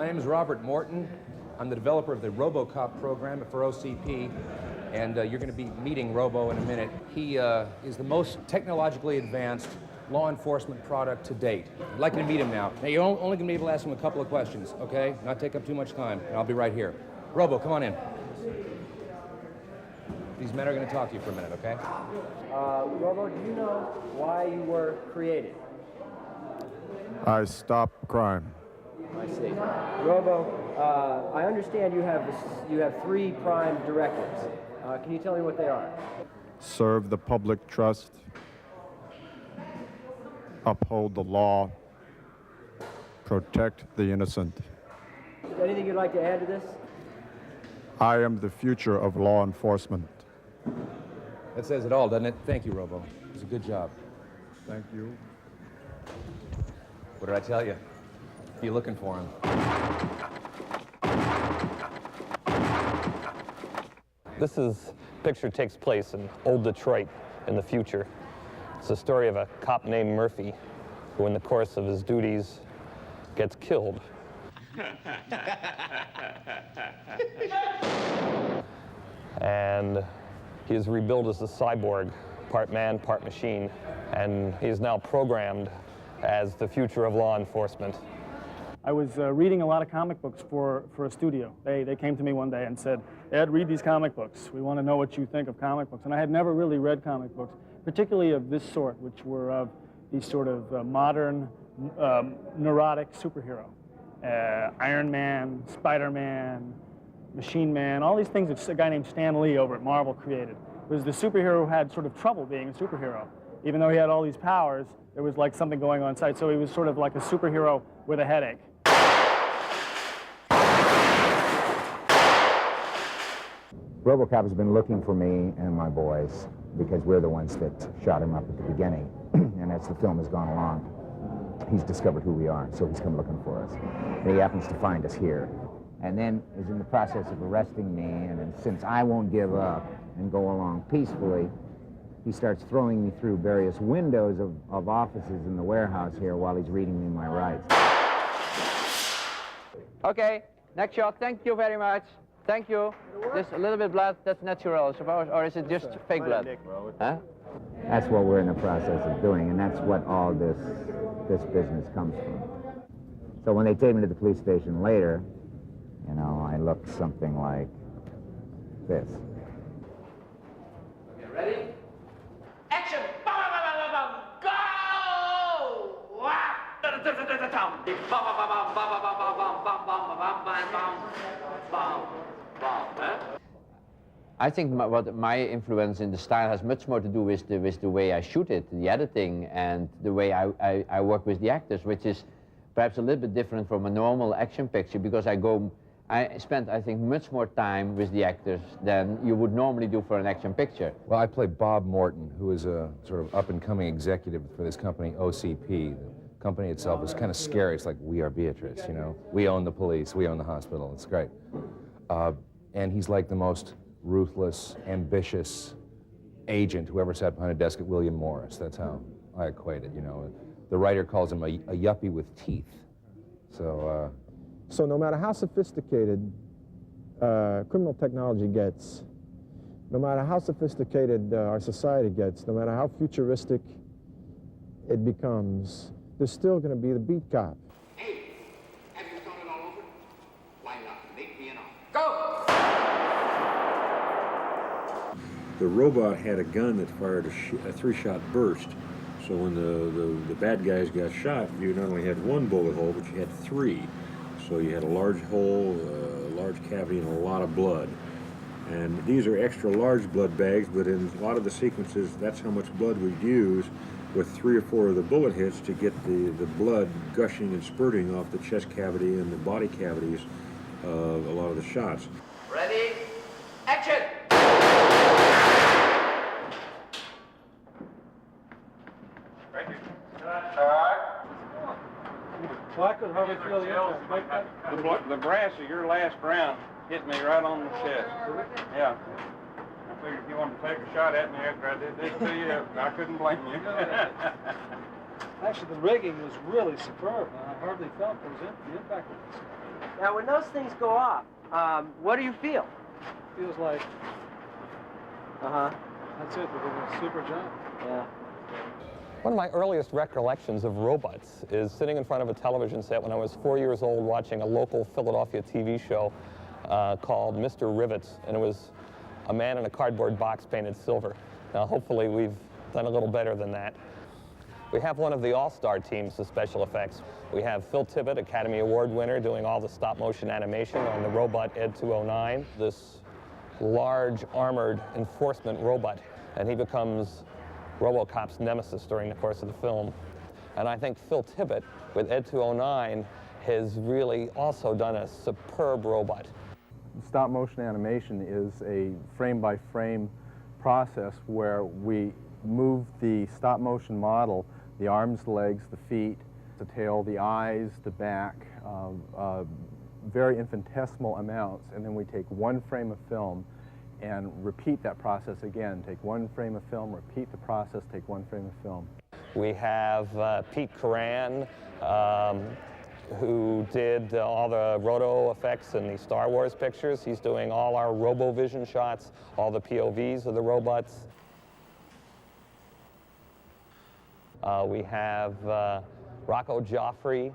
My name is Robert Morton. I'm the developer of the Robocop program for OCP, and you're going to be meeting Robo in a minute. He is the most technologically advanced law enforcement product to date. I'd like you to meet him now. Now, you're only going to be able to ask him a couple of questions, okay? Not take up too much time, and I'll be right here. Robo, come on in. These men are going to talk to you for a minute, okay? Robo, do you know why you were created? I stop crime. I see. Robo, I understand you have three prime directives. Can you tell me what they are? Serve the public trust. Uphold the law. Protect the innocent. Anything you'd like to add to this? I am the future of law enforcement. That says it all, doesn't it? Thank you, Robo. It was a good job. Thank you. What did I tell you? Be looking for him. This picture takes place in old Detroit in the future. It's the story of a cop named Murphy who, in the course of his duties, gets killed. And he is rebuilt as a cyborg, part man, part machine, and he is now programmed as the future of law enforcement. I was reading a lot of comic books for a studio. They came to me one day and said, Ed, read these comic books. We want to know what you think of comic books. And I had never really read comic books, particularly of this sort, which were of these sort of modern, neurotic superhero. Iron Man, Spider-Man, Machine Man, all these things that a guy named Stan Lee over at Marvel created. It was the superhero who had sort of trouble being a superhero. Even though he had all these powers, there was like something going on inside. So he was sort of like a superhero with a headache. Robocop has been looking for me and my boys because we're the ones that shot him up at the beginning. And as the film has gone along, he's discovered who we are, so he's come looking for us. And he happens to find us here. And then is in the process of arresting me, and then, since I won't give up and go along peacefully, he starts throwing me through various windows of offices in the warehouse here while he's reading me my rights. Okay, next shot. Thank you very much. Thank you. Just a little bit blood, that's natural, I suppose, or is it just fake blood? Huh? That's what we're in the process of doing, and that's what all this business comes from. So when they take me to the police station later, you know, I look something like this. Okay, ready? Action! Bam, bam, bam, bam, bam, go! I think what my influence in the style has much more to do with the way I shoot it, the editing, and the way I work with the actors, which is perhaps a little bit different from a normal action picture, because I spent, I think, much more time with the actors than you would normally do for an action picture. Well, I play Bob Morton, who is a sort of up-and-coming executive for this company, OCP. The company itself is kind of scary. It's like, we are Beatrice, you know? We own the police, we own the hospital. It's great. And he's like the most ruthless, ambitious agent who ever sat behind a desk at William Morris. That's how I equate it, you know? The writer calls him a yuppie with teeth. So no matter how sophisticated criminal technology gets, no matter how sophisticated our society gets, no matter how futuristic it becomes, there's still going to be the beat cop. Hey, have you thought it all over? Why not? Make me an offer. Go! The robot had a gun that fired a three-shot burst. So when the bad guys got shot, you not only had one bullet hole, but you had three. So you had a large hole, a large cavity, and a lot of blood. And these are extra large blood bags, but in a lot of the sequences, that's how much blood we'd use with 3 or 4 of the bullet hits to get the blood gushing and spurting off the chest cavity and the body cavities of a lot of the shots. Ready? Action! Right here. All right. Well, I could hardly feel the impact. The brass of your last round hit me right on the chest. Yeah. I figured if you wanted to take a shot at me after I did this to you, I couldn't blame you. Actually, the rigging was really superb. I hardly felt the impact of this. Now, when those things go off, what do you feel? Feels like, Uh-huh. that's it, we're doing a super jump. Yeah. One of my earliest recollections of robots is sitting in front of a television set when I was 4 years old watching a local Philadelphia TV show called Mr. Rivets, and it was a man in a cardboard box painted silver. Now, hopefully we've done a little better than that. We have one of the all-star teams of special effects. We have Phil Tippett, Academy Award winner, doing all the stop-motion animation on the robot Ed 209, this large armored enforcement robot, and he becomes Robocop's nemesis during the course of the film. And I think Phil Tippett, with Ed 209, has really also done a superb robot. Stop motion animation is a frame-by-frame process where we move the stop motion model, the arms, the legs, the feet, the tail, the eyes, the back, very infinitesimal amounts, and then we take one frame of film and repeat that process again. Take one frame of film, repeat the process, take one frame of film. We have Pete Coran, who did all the roto effects in the Star Wars pictures. He's doing all our RoboVision shots, all the POVs of the robots. We have Rocco Joffrey,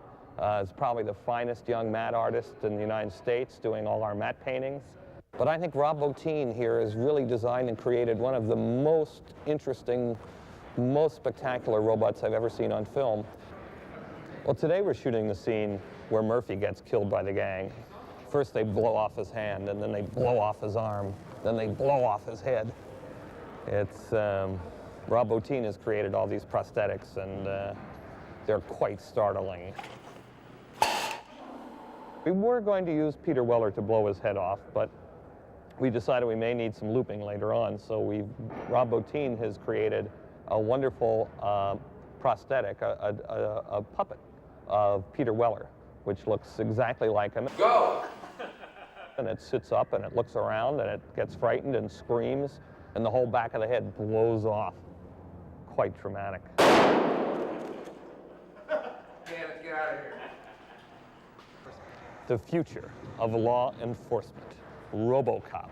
is probably the finest young matte artist in the United States, doing all our matte paintings. But I think Rob Bottin here has really designed and created one of the most interesting, most spectacular robots I've ever seen on film. Well, today we're shooting the scene where Murphy gets killed by the gang. First they blow off his hand, and then they blow off his arm, then they blow off his head. It's, Rob Bottin has created all these prosthetics, and they're quite startling. We were going to use Peter Weller to blow his head off, but we decided we may need some looping later on, so Rob Bottin has created a wonderful prosthetic, a puppet of Peter Weller, which looks exactly like him. Go! And it sits up and it looks around and it gets frightened and screams, and the whole back of the head blows off. Quite traumatic. Get out of here. The future of law enforcement, Robocop.